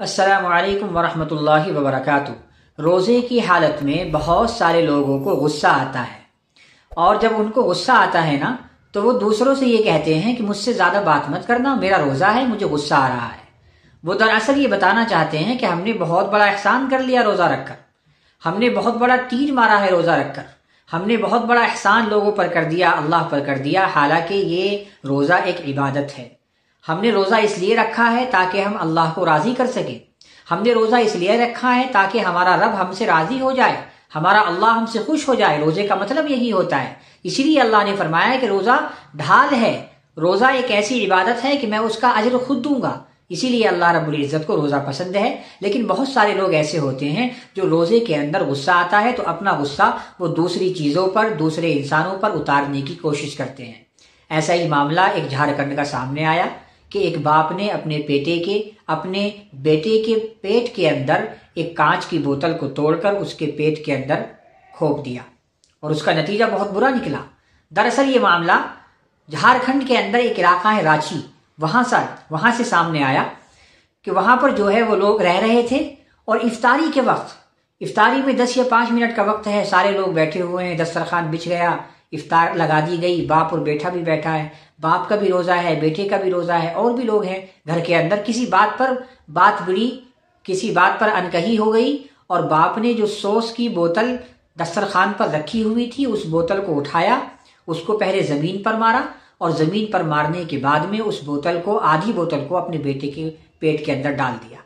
अस्सलामुअलैकुम वरहमतुल्लाहि वबरकातुहू। रोज़े की हालत में बहुत सारे लोगों को गुस्सा आता है और जब उनको गुस्सा आता है ना तो वो दूसरों से ये कहते हैं कि मुझसे ज़्यादा बात मत करना, मेरा रोज़ा है, मुझे गुस्सा आ रहा है। वो दरअसल ये बताना चाहते हैं कि हमने बहुत बड़ा एहसान कर लिया रोज़ा रखकर, हमने बहुत बड़ा तीर मारा है रोज़ा रखकर, हमने बहुत बड़ा एहसान लोगों पर कर दिया, अल्लाह पर कर दिया। हालांकि ये रोज़ा एक इबादत है। हमने रोज़ा इसलिए रखा है ताकि हम अल्लाह को राज़ी कर सके। हमने रोज़ा इसलिए रखा है ताकि हमारा रब हमसे राज़ी हो जाए, हमारा अल्लाह हमसे खुश हो जाए। रोज़े का मतलब यही होता है। इसीलिए अल्लाह ने फरमाया कि रोज़ा ढाल है, रोज़ा एक ऐसी इबादत है कि मैं उसका अजर खुद दूंगा। इसीलिए अल्लाह रब्बुल इज़्ज़त को रोज़ा पसंद है। लेकिन बहुत सारे लोग ऐसे होते हैं जो रोज़े के अंदर गुस्सा आता है तो अपना गुस्सा वो दूसरी चीज़ों पर, दूसरे इंसानों पर उतारने की कोशिश करते हैं। ऐसा ही मामला एक झारखंड का सामने आया कि एक बाप ने अपने बेटे के पेट के अंदर एक कांच की बोतल को तोड़कर उसके पेट के अंदर खोप दिया और उसका नतीजा बहुत बुरा निकला। दरअसल ये मामला झारखंड के अंदर एक इलाका है रांची, वहां से सामने आया कि वहां पर जो है वो लोग रह रहे थे और इफ्तारी के वक्त, इफ्तारी में 10 या 5 मिनट का वक्त है, सारे लोग बैठे हुए हैं, दस्तरखान बिछ गया, इफ्तार लगा दी गई, बाप और बेटा भी बैठा है, बाप का भी रोजा है, बेटे का भी रोजा है, और भी लोग हैं घर के अंदर। किसी बात पर बात बिड़ी, किसी बात पर अनकही हो गई और बाप ने जो सॉस की बोतल दस्तरखान पर रखी हुई थी उस बोतल को उठाया, उसको पहले जमीन पर मारा और जमीन पर मारने के बाद में उस बोतल को, आधी बोतल को अपने बेटे के पेट के अंदर डाल दिया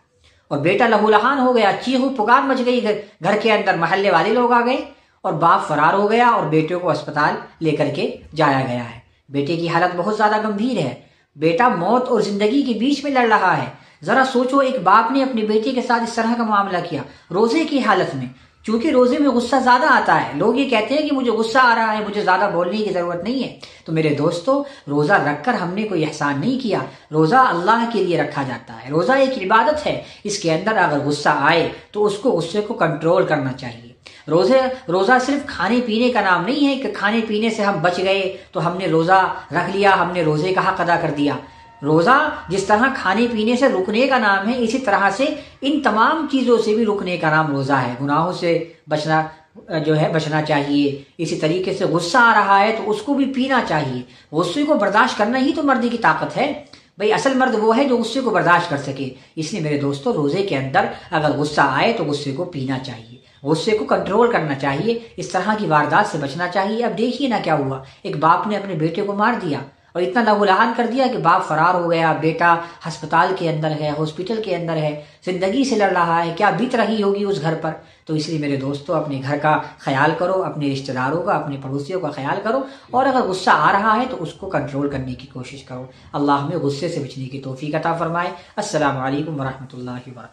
और बेटा लहूलुहान हो गया, चीखू पुकार मच गई घर के अंदर। मोहल्ले वाले लोग आ गए और बाप फरार हो गया और बेटे को अस्पताल लेकर के जाया गया है। बेटे की हालत बहुत ज्यादा गंभीर है, बेटा मौत और जिंदगी के बीच में लड़ रहा है। जरा सोचो, एक बाप ने अपने बेटे के साथ इस तरह का मामला किया रोजे की हालत में। चूंकि रोजे में गुस्सा ज्यादा आता है, लोग ये कहते हैं कि मुझे गुस्सा आ रहा है, मुझे ज्यादा बोलने की जरूरत नहीं है। तो मेरे दोस्तों, रोजा रखकर हमने कोई एहसान नहीं किया। रोजा अल्लाह के लिए रखा जाता है, रोजा एक इबादत है। इसके अंदर अगर गुस्सा आए तो उसको गुस्से को कंट्रोल करना चाहिए। रोजा सिर्फ खाने पीने का नाम नहीं है कि खाने पीने से हम बच गए तो हमने रोजा रख लिया, हमने रोजे का हक अदा कर दिया। रोजा जिस तरह खाने पीने से रुकने का नाम है, इसी तरह से इन तमाम चीजों से भी रुकने का नाम रोजा है। गुनाहों से बचना चाहिए। इसी तरीके से गुस्सा आ रहा है तो उसको भी पीना चाहिए। गुस्से को बर्दाश्त करना ही तो मर्द की ताकत है भाई। असल मर्द वो है जो गुस्से को बर्दाश्त कर सके। इसलिए मेरे दोस्तों, रोजे के अंदर अगर गुस्सा आए तो गुस्से को पीना चाहिए, गुस्से को कंट्रोल करना चाहिए, इस तरह की वारदात से बचना चाहिए। अब देखिए ना क्या हुआ, एक बाप ने अपने बेटे को मार दिया और इतना लहूलुहान कर दिया कि बाप फरार हो गया, बेटा अस्पताल के अंदर है, हॉस्पिटल के अंदर है, जिंदगी से लड़ रहा है। क्या बीत रही होगी उस घर पर। तो इसलिए मेरे दोस्तों, अपने घर का ख्याल करो, अपने रिश्तेदारों का, अपने पड़ोसियों का ख्याल करो और अगर गुस्सा आ रहा है तो उसको कंट्रोल करने की कोशिश करो। अल्लाह हमें गुस्से से बचने की तौफीक अता फरमाए। अस्सलामु अलैकुम वरहमतुल्लाहि वबरकातुहू।